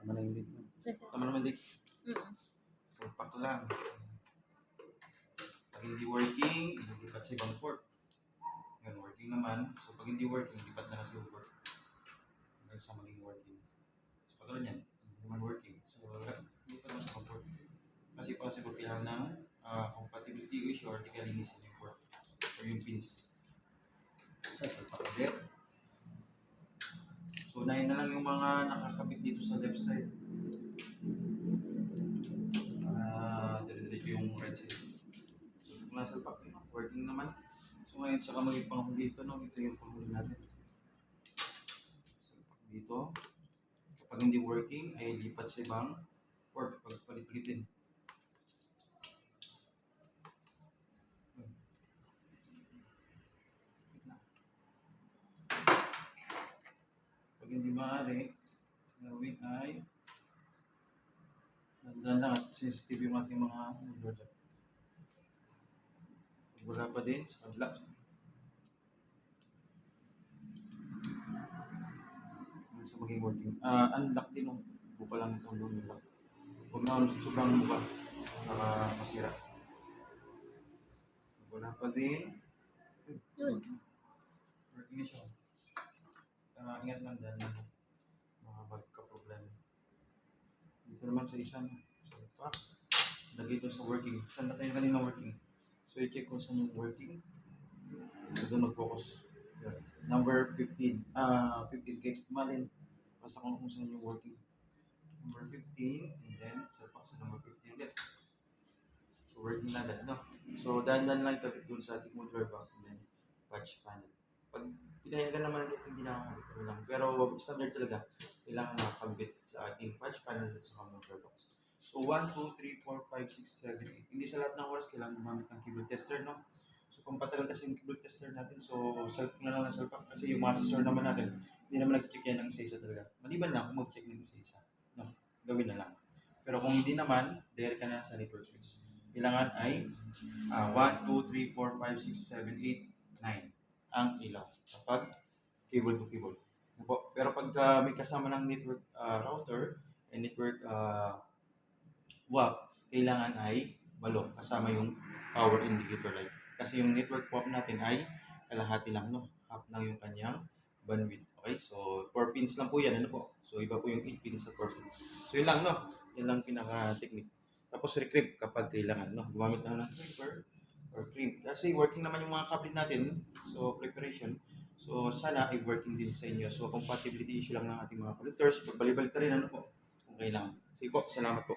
Tama na yung date. Yes, sir. Tama naman date. Salpak lang. Pag hindi working, ilipat sa ibang port. Yan, working naman. So pag hindi working, lipat na lang sa port. Hanggang sa maging working. So pag yan, hindi naman working. So lipat na sa port. Kasi possible kailangan ng compatibility issue or di kalinisin yung port o yung pins. Sa salpak ulit. So, unahin na lang yung mga nakakabit dito sa left side. Dire-diretso yung right side. So, kung nasa pack yun, working naman. So, ngayon, saka maging panghuli dito, no? Ito yung panghuli natin. So, dito. Kapag hindi working, ay lipat sa ibang port. Pagpalit-palitin. Pag hindi maaari, gawin ay nandan lang at sensitive yung ating mga order. Wala pa din sa kabila. Sa maging working. Unlock din no. Buka lang itong doon nila. Huwag na sobrang buka. Masira. Wala pa din. Yun. Working na siya. Ingat lang dyan. Mga magka-problem. Dito naman sa isang. So, ito lagay ito sa working. Saan na tayo kanina working? So, i-check kung saan yung working. So, doon mag-focus. Yan. Number 15. 15 cakes. Malin. Basta kung saan yung working. Number 15. And then, sa number 15 ulit. So, working na agad, no? So, dahan-dahan lang kapit doon sa ating modular box and then patch panel. Pag pinayagan naman natin, hindi nakakabit lang. Pero, standard talaga, kailangan nakakabit sa ating patch panel at sa modular box. So, 1, 2, 3, 4, 5, 6, 7, 8. Hindi sa lahat ng oras kailangan gumamit ng cable tester, no? So, kung patagal kasi yung cable tester natin, so, self na lang na salpak. Kasi yung master naman natin, hindi naman nag-check yan ng isa-isa talaga. Maliban lang kung mag-check ng isa-isa. No? Gawin na lang. Pero kung hindi naman, there ka na sa network switch. Kailangan ay 1, 2, 3, 4, 5, 6, 7, 8, 9 ang ilaw kapag cable to cable. Pero pag may kasama ng network router and network WAP, kailangan ay balok kasama yung power indicator light. Kasi yung network WAP natin ay kalahati lang, no? Half lang yung kanyang bandwidth. Okay? So, 4 pins lang po yan. Ano po? So, iba po yung 8 pins sa 4 pins. So, yun lang, no? Yun lang pinaka-technique. Tapos, recrimp kapag kailangan, no? Gumamit na ng crimper or crimp. Kasi working naman yung mga cable natin. So, preparation. So, sana ay working din sa inyo. So, compatibility issue lang ng ating mga connectors. Pagbalik-balik na rin, ano po? Kung kailangan. Sige po, salamat po.